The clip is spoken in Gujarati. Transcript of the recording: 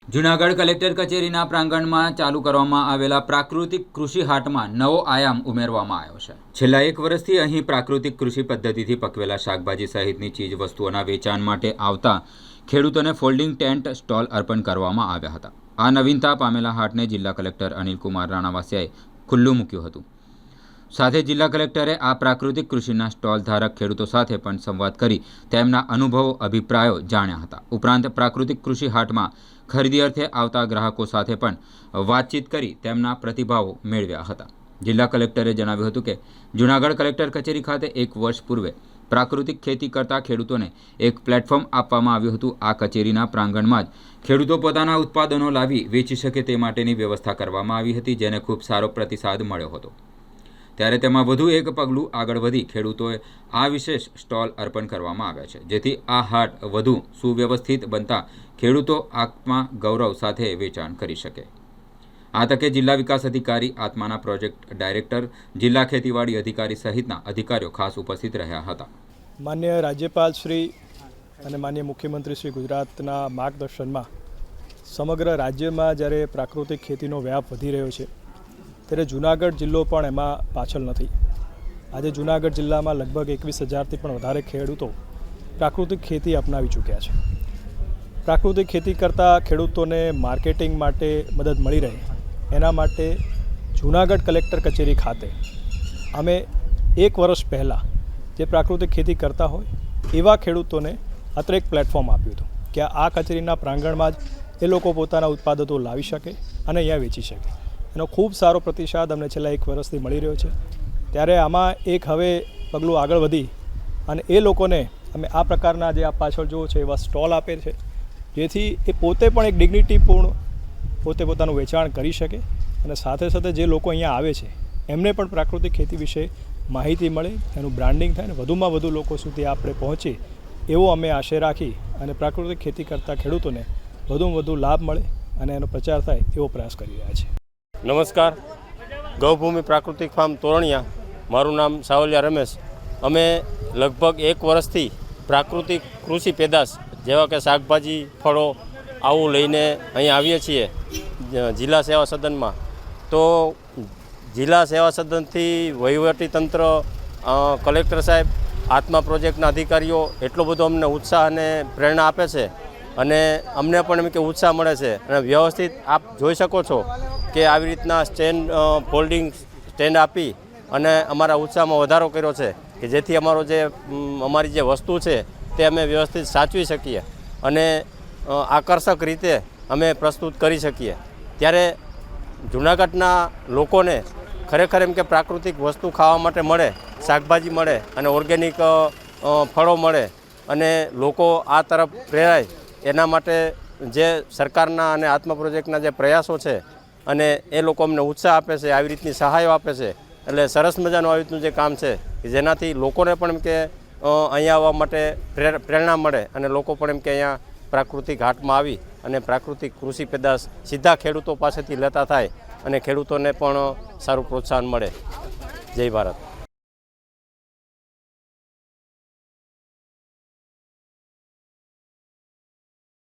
જૂનાગઢ કલેક્ટર કચેરીના પ્રાંગણમાં ચાલુ કરવામાં આવેલા પ્રાકૃતિક કૃષિ હાટમાં નવો આયામ ઉમેરવામાં આવ્યો છે। છેલ્લા 1 વર્ષથી અહીં પ્રાકૃતિક કૃષિ પદ્ધતિથી પકવેલા શાકભાજી સહિતની ચીજ વસ્તુઓના વેચાણ માટે આવતા ખેડૂતોને ફોલ્ડિંગ ટેન્ટ સ્ટોલ અર્પણ કરવામાં આવ્યા હતા। આ નવીનતા પામેલા હાટને જિલ્લા કલેક્ટર અનિલકુમાર રાણાવાસિયાએ ખુલ્લું મૂક્યું હતું। સાથે જિલ્લા કલેક્ટરે આ પ્રાકૃતિક કૃષિના સ્ટોલ ધારક ખેડૂતો સાથે પણ સંવાદ કરી તેમના અનુભવો અભિપ્રાયો જાણ્યા હતા। ઉપરાંત પ્રાકૃતિક કૃષિ હાટમાં ખરીદી અર્થે આવતા ગ્રાહકો સાથે પણ વાતચીત કરી તેમના પ્રતિભાવો મેળવ્યા હતા। જિલ્લા કલેક્ટરે જણાવ્યું હતું કે જૂનાગઢ કલેક્ટર કચેરી ખાતે 1 વર્ષ પૂર્વે પ્રાકૃતિક ખેતી કરતા ખેડૂતોને એક પ્લેટફોર્મ આપવામાં આવ્યું હતું। આ કચેરીના પ્રાંગણમાં જ ખેડૂતો પોતાના ઉત્પાદનો લાવી વેચી શકે તે માટેની વ્યવસ્થા કરવામાં આવી હતી, જેને ખૂબ સારો પ્રતિસાદ મળ્યો હતો। ત્યારે તેમાં વધુ એક પગલું આગળ વધી ખેડૂતોએ આ વિશેષ સ્ટોલ અર્પણ કરવામાં આવ્યા છે, જેથી આ હાટ વધુ સુવ્યવસ્થિત બનતા ખેડૂતો આત્મા ગૌરવ સાથે વેચાણ કરી શકે। આ તકે જિલ્લા વિકાસ અધિકારી, આત્માના પ્રોજેક્ટ ડાયરેક્ટર, જિલ્લા ખેતીવાડી અધિકારી સહિતના અધિકારીઓ ખાસ ઉપસ્થિત રહ્યા હતા। માન્ય રાજ્યપાલ શ્રી અને માન્ય મુખ્યમંત્રી શ્રી ગુજરાતના માર્ગદર્શનમાં સમગ્ર રાજ્યમાં જ્યારે પ્રાકૃતિક ખેતીનો વ્યાપ વધી રહ્યો છે ત્યારે જૂનાગઢ જિલ્લો પણ એમાં પાછળ નથી। આજે જૂનાગઢ જિલ્લામાં લગભગ 21,000થી પણ વધારે ખેડૂતો પ્રાકૃતિક ખેતી અપનાવી ચૂક્યા છે। પ્રાકૃતિક ખેતી કરતા ખેડૂતોને માર્કેટિંગ માટે મદદ મળી રહે એના માટે જૂનાગઢ કલેક્ટર કચેરી ખાતે અમે 1 વર્ષ પહેલાં જે પ્રાકૃતિક ખેતી કરતા હોય એવા ખેડૂતોને અત્રે એક પ્લેટફોર્મ આપ્યું હતું કે આ કચેરીના પ્રાંગણમાં જ એ લોકો પોતાના ઉત્પાદનો લાવી શકે અને અહીંયા વેચી શકે। એનો ખૂબ સારો પ્રતિસાદ અમને છેલ્લા 1 વર્ષથી મળી રહ્યો છે। ત્યારે આમાં એક હવે પગલું આગળ વધી અને એ લોકોને અમે આ પ્રકારના જે આ પાછળ જુઓ છો એવા સ્ટોલ આપે છે, જેથી એ પોતે પણ એક ડિગ્નિટીપૂર્ણ પોતે પોતાનું વેચાણ કરી શકે અને સાથે સાથે જે લોકો અહીંયા આવે છે એમને પણ પ્રાકૃતિક ખેતી વિશે માહિતી મળે, એનું બ્રાન્ડિંગ થાય અને વધુમાં વધુ લોકો સુધી આપણે પહોંચીએ એવો અમે આશય રાખી અને પ્રાકૃતિક ખેતી કરતા ખેડૂતોને વધુમાં વધુ લાભ મળે અને એનો પ્રચાર થાય એવો પ્રયાસ કરી રહ્યા છે। નમસ્કાર, ગૌભૂમિ પ્રાકૃતિક ફાર્મ તોરણિયા, મારું નામ સાવલિયા રમેશ। અમે લગભગ 1 વર્ષથી પ્રાકૃતિક કૃષિ પેદાશ જેવા કે શાકભાજી, ફળો આવું લઈને અહીં આવીએ છીએ જિલ્લા સેવા સદનમાં। તો જિલ્લા સેવા સદનથી વહીવટીતંત્ર, કલેક્ટર સાહેબ, આત્મા પ્રોજેક્ટના અધિકારીઓ એટલો બધો અમને ઉત્સાહ અને પ્રેરણા આપે છે અને અમને પણ એમ કે ઉત્સાહ મળે છે। અને વ્યવસ્થિત આપ જોઈ શકો છો કે આવી રીતના ફોલ્ડિંગ સ્ટેન્ડ આપી અને અમારા ઉત્સાહમાં વધારો કર્યો છે કે જેથી અમારી જે વસ્તુ છે તે અમે વ્યવસ્થિત સાચવી શકીએ અને આકર્ષક રીતે અમે પ્રસ્તુત કરી શકીએ। ત્યારે જૂનાગઢના લોકોને ખરેખર એમ કે પ્રાકૃતિક વસ્તુ ખાવા માટે મળે, શાકભાજી મળે અને ઓર્ગેનિક ફળો મળે અને લોકો આ તરફ પ્રેરાય એના માટે જે સરકારના અને આત્મા પ્રોજેક્ટના જે પ્રયાસો છે અને એ લોકો અમને ઉત્સાહ આપે છે, આવી રીતની સહાયો આપે છે, એટલે સરસ મજાનું આવી રીતનું જે કામ છે કે જેનાથી લોકોને પણ એમ કે અહીંયા આવવા માટે પ્રેરણા મળે અને લોકો પણ એમ કે અહીંયા પ્રાકૃતિક હાટમાં આવી અને પ્રાકૃતિક કૃષિ પેદાશ સીધા ખેડૂતો પાસેથી લેતા થાય અને ખેડૂતોને પણ સારું પ્રોત્સાહન મળે। જય ભારત।